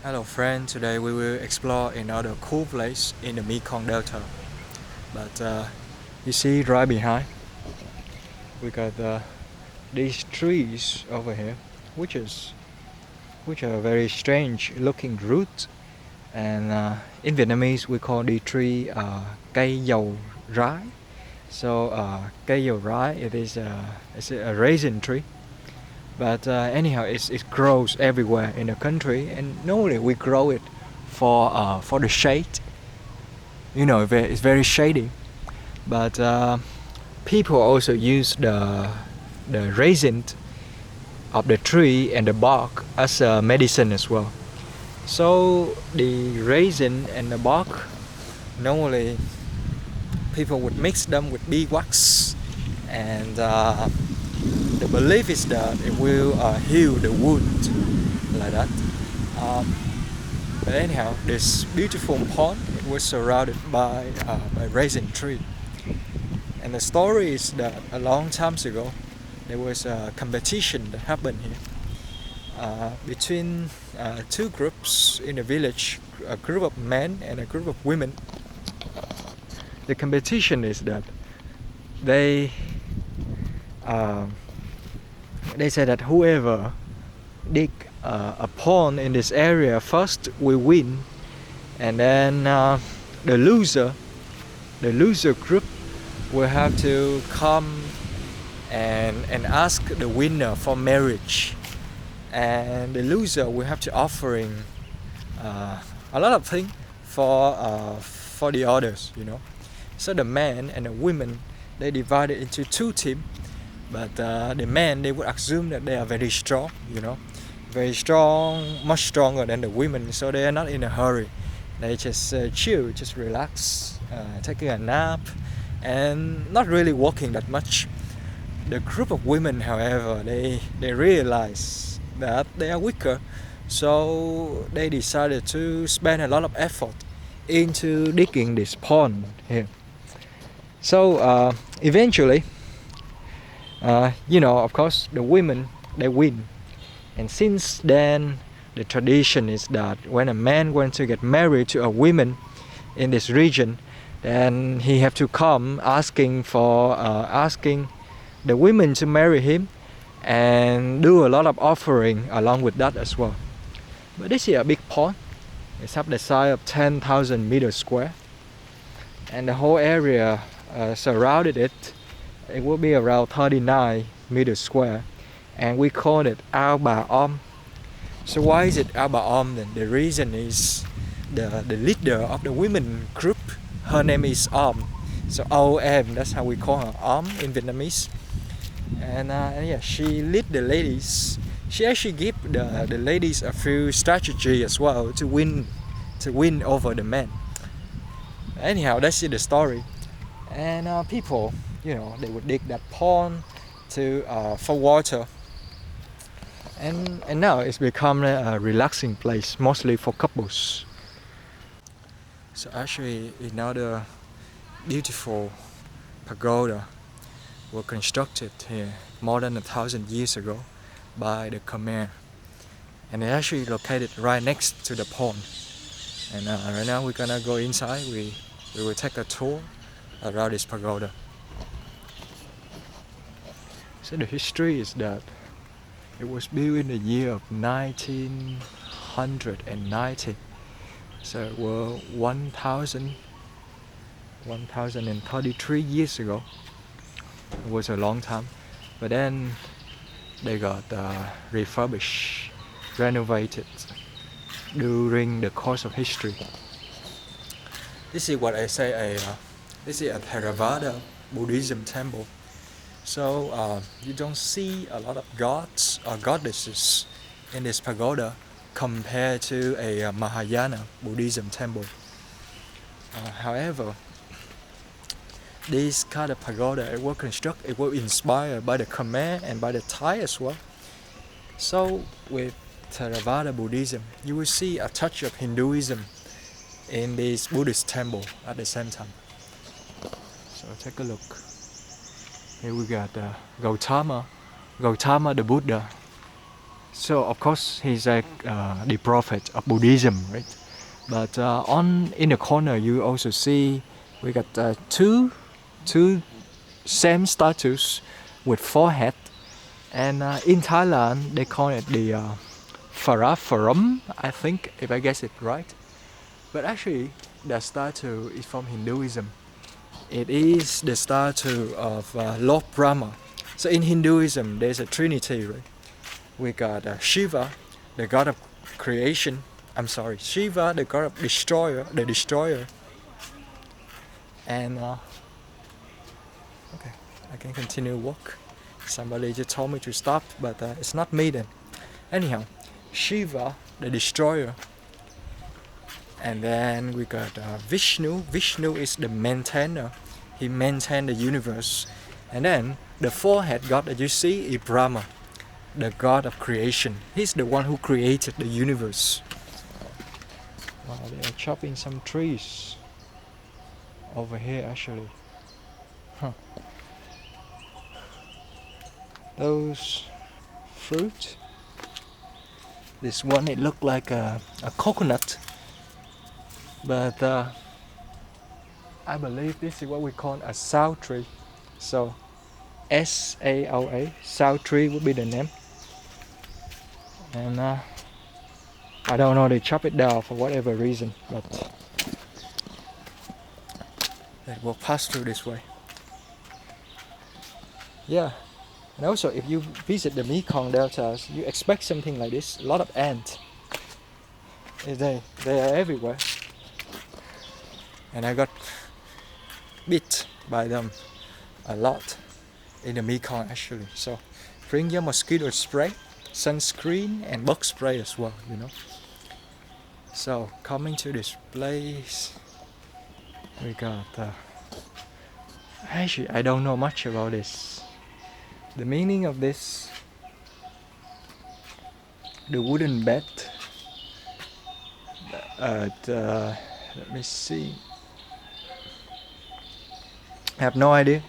Hello friend, today we will explore another cool place in the Mekong Delta. But you see right behind, we got these trees over here, which are very strange looking roots. And in Vietnamese we call the tree cây dầu rái. So cây dầu rái it's a raisin tree. But anyhow, it grows everywhere in the country, and normally we grow it for the shade. You know, it's very shady. But people also use the resin of the tree and the bark as a medicine as well. So the resin and the bark, normally people would mix them with beeswax, and the belief is that it will heal the wound like that. But anyhow, this beautiful pond, it was surrounded by a raisin tree. And the story is that a long time ago, there was a competition that happened here between two groups in the village, a group of men and a group of women. The competition is that they said that whoever dig a pond in this area first will win, and then the loser group will have to come and ask the winner for marriage, and the loser will have to offering a lot of things for the others, you know. So the men and the women, they divided into two teams. But the men, they would assume that they are very strong, you know, very strong, much stronger than the women. So they are not in a hurry. They just chill, just relax, taking a nap, and not really working that much. The group of women, however, they realize that they are weaker, so they decided to spend a lot of effort into digging this pond here. So eventually, of course, the women, they win. And since then, the tradition is that when a man wants to get married to a woman in this region, then he have to come asking the women to marry him, and do a lot of offering along with that as well. But this is a big pond. It's up the size of 10,000 meters square, and the whole area surrounded it. It will be around 39 meters square, and we call it Ao Bà Om. So why is it Ao Bà Om then? The reason is the leader of the women group, her name is Om. So OM, that's how we call her, Om in Vietnamese. And she lead the ladies. She actually give the ladies a few strategy as well to win over the men. Anyhow, that's the story. And people, they would dig that pond for water, and now it's become a relaxing place, mostly for couples. So actually, another beautiful pagoda were constructed here more than 1,000 years ago by the Khmer, and they're actually located right next to the pond. And right now we're gonna go inside. We will take a tour around this pagoda. So the history is that it was built in the year of 1990. So it was 1,033 years ago. It was a long time. But then they got refurbished, renovated during the course of history. This is what I say, this is a Theravada Buddhism temple. So you don't see a lot of gods or goddesses in this pagoda compared to a Mahayana Buddhism temple. However, this kind of pagoda, it was inspired by the Khmer and by the Thai as well. So with Theravada Buddhism, you will see a touch of Hinduism in this Buddhist temple at the same time. So take a look. Here we got Gautama the Buddha. So of course he's like the prophet of Buddhism, right? But on in the corner you also see we got two same statues with forehead, and in Thailand they call it the Pharaoh, I think, if I guess it right. But actually the statue is from Hinduism. It is the statue of Lord Brahma. So in Hinduism there's a trinity, right? We got Shiva, the god of creation. I'm sorry, Shiva, the god of the destroyer. And okay, I can continue walk. Somebody just told me to stop, but it's not me then. Anyhow, Shiva, the destroyer. And then we got Vishnu. Vishnu is the maintainer. He maintained the universe. And then the forehead god that you see is Brahma, the god of creation. He's the one who created the universe. Wow, they are chopping some trees over here actually. Huh. Those fruit. This one, it looked like a coconut. But I believe this is what we call a sao tree. So SAOA, sao tree would be the name. And I don't know, they chop it down for whatever reason, but it will pass through this way. Yeah, and also if you visit the Mekong Delta, you expect something like this. A lot of ants. They are everywhere. And I got bit by them a lot in the Mekong actually. So bring your mosquito spray, sunscreen and bug spray as well, you know. So coming to this place, we got actually I don't know much about this. The meaning of this, the wooden bed. Let me see. I have no idea.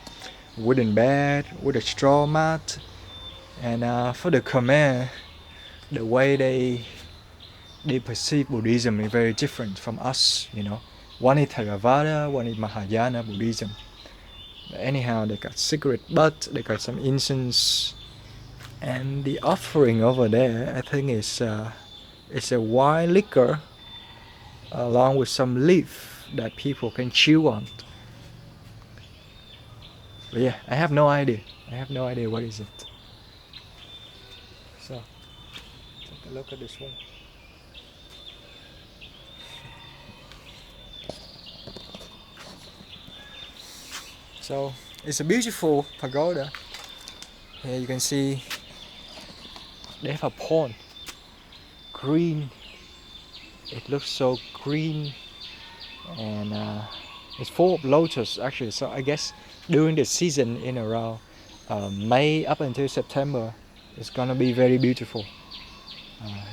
Wooden bed with a straw mat, and for the Khmer, the way they perceive Buddhism is very different from us. You know, one is Theravada, one is Mahayana Buddhism. But anyhow, they got cigarette butt, they got some incense, and the offering over there, I think is it's a wine liquor along with some leaf that people can chew on. But yeah, I have no idea. I have no idea what is it. So, take a look at this one. So, it's a beautiful pagoda. Here you can see they have a pond. Green. It looks so green. And it's full of lotus actually. So I guess during the season in around May up until September, it's gonna be very beautiful.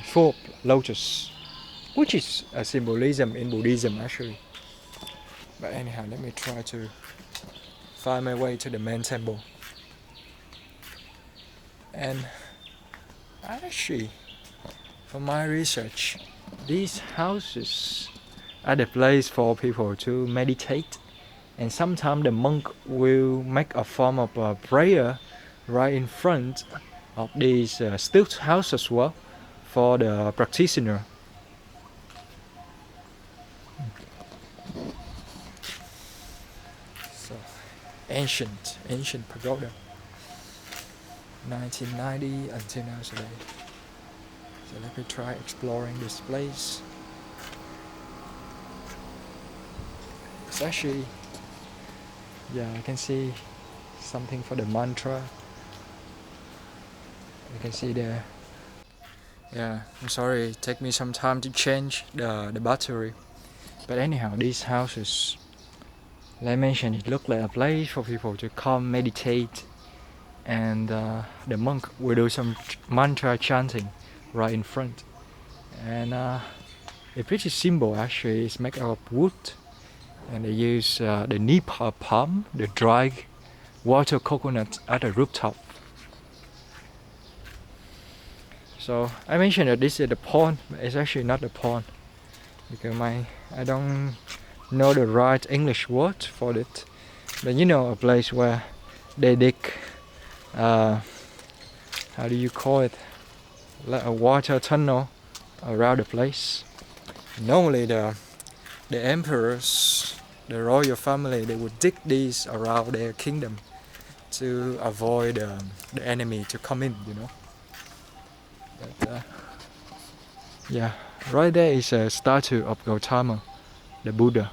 Full of lotus, which is a symbolism in Buddhism actually. But anyhow, let me try to find my way to the main temple. And actually, from my research, these houses are the place for people to meditate, and sometimes the monk will make a form of a prayer right in front of these still house as well for the practitioner. So ancient pagoda, 1990 until now today. So let me try exploring this place. It's actually, yeah, I can see something for the mantra. You can see there. Yeah, I'm sorry, it take me some time to change the battery. But anyhow, these houses, like I mentioned, it looked like a place for people to come meditate, and the monk will do some mantra chanting right in front. And it's pretty simple actually. It's made out of wood, and they use the Nepal palm, the dry water coconut at the rooftop. So I mentioned that this is the pond, but it's actually not the pond because I don't know the right English word for it. But you know, a place where they dig, how do you call it, like a water tunnel around the place. Normally the emperors, the royal family, they would dig these around their kingdom to avoid the enemy to come in, you know. But yeah, right there is a statue of Gautama, the Buddha.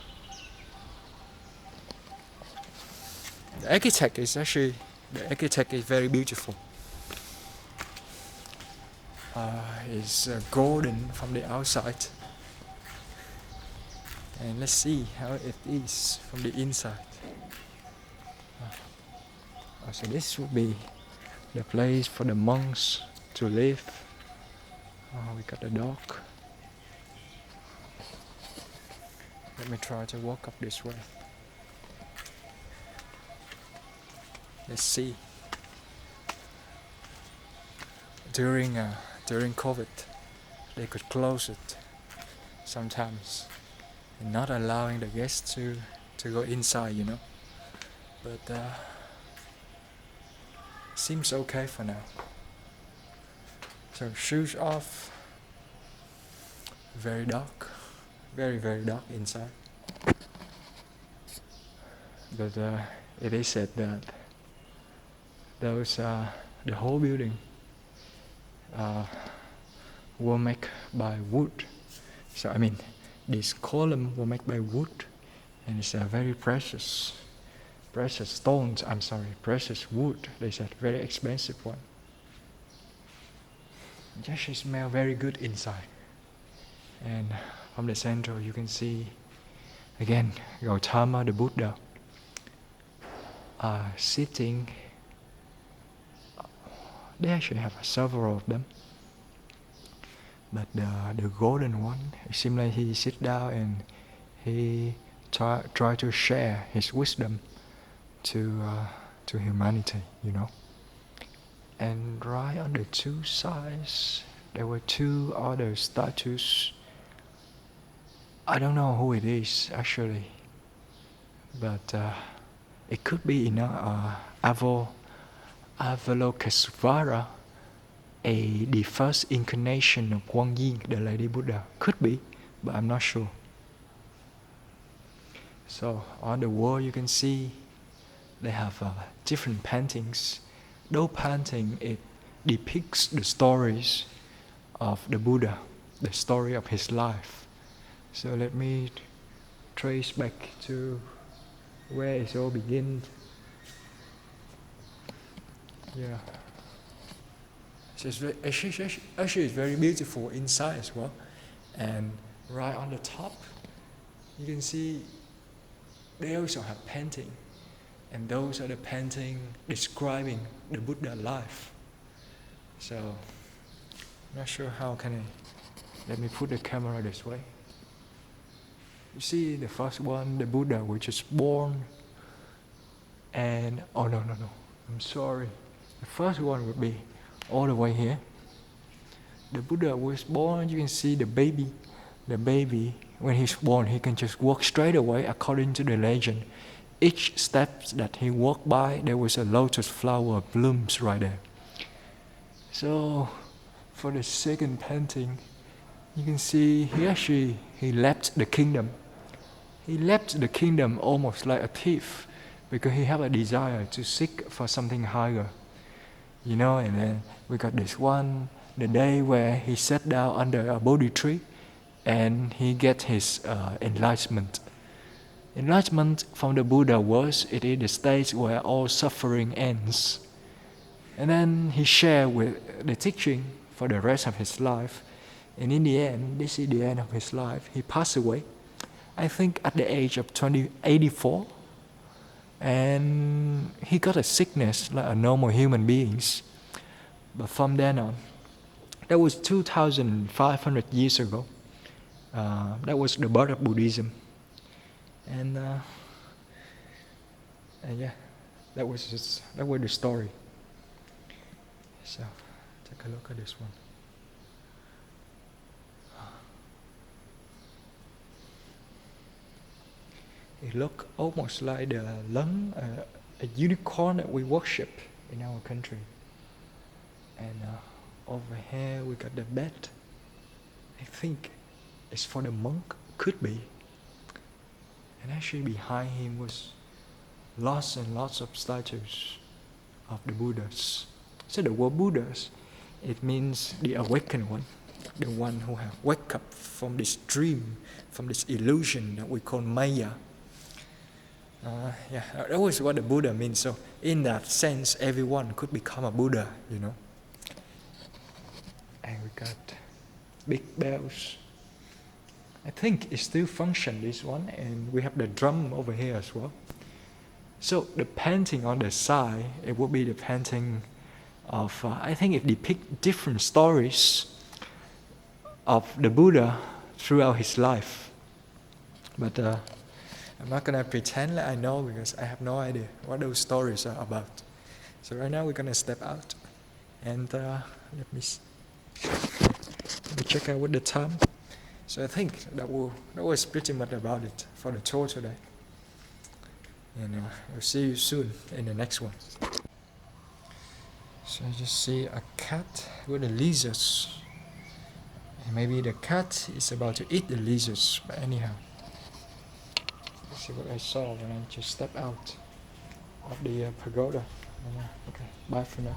The architect is very beautiful. It's golden from the outside, and let's see how it is from the inside. So this would be the place for the monks to live. We got the dog. Let me try to walk up this way. Let's see. During COVID, they could close it sometimes, and not allowing the guests to go inside, you know. But seems okay for now. So shoes off. Very dark, very dark inside. But it is said that those the whole building were made by wood. So I mean, these columns were made by wood, and it's a very precious stones. I'm sorry, precious wood. They said very expensive one. It actually smells very good inside. And from the center, you can see again Gautama, the Buddha, sitting. They actually have several of them, but the golden one, it seems like he sits down and he try to share his wisdom to humanity, you know. And right on the two sides, there were two other statues. I don't know who it is actually, but it could be Avalokitesvara, the first incarnation of Kuan Yin, the Lady Buddha. Could be, but I'm not sure. So on the wall you can see they have different paintings. Those paintings, it depicts the stories of the Buddha, the story of his life. So let me trace back to where it all begins. Yeah. So actually it's very beautiful inside as well. And right on the top, you can see they also have painting. And those are the painting describing the Buddha life. So, I'm not sure how can I, let me put the camera this way. You see the first one, the Buddha which is born, and, oh no, I'm sorry. The first one would be all the way here. The Buddha was born, you can see the baby. The baby, when he's born, he can just walk straight away according to the legend. Each step that he walked by, there was a lotus flower blooms right there. So, for the second painting, you can see he left the kingdom. He left the kingdom almost like a thief because he had a desire to seek for something higher. You know, and then we got this one, the day where he sat down under a Bodhi tree and he get his enlightenment. Enlightenment from the Buddha was, it is the stage where all suffering ends. And then he shared with the teaching for the rest of his life. And in the end, this is the end of his life. He passed away, I think at the age of 84. And he got a sickness like a normal human beings. But from then on, that was 2,500 years ago. That was the birth of Buddhism. And yeah, that was the story. So take a look at this one. It look almost like the lung, a unicorn that we worship in our country. And over here we got the bed. I think it's for the monk, could be. And actually behind him was lots and lots of statues of the Buddhas. So the word Buddhas, it means the awakened one, the one who have wake up from this dream, from this illusion that we call Maya. That was what the Buddha means. So in that sense, everyone could become a Buddha, you know. And we got big bells. I think it still functions, this one, and we have the drum over here as well. So the painting on the side, it will be the painting of, I think it depicts different stories of the Buddha throughout his life. But I'm not gonna pretend like I know, because I have no idea what those stories are about. So right now we're gonna step out, and let me check out with the time. So I think that was pretty much about it for the tour today. And we'll see you soon in the next one. So I just see a cat with the lizards. And maybe the cat is about to eat the lizards, but anyhow. Let's see what I saw when I just stepped out of the pagoda. Okay, bye for now.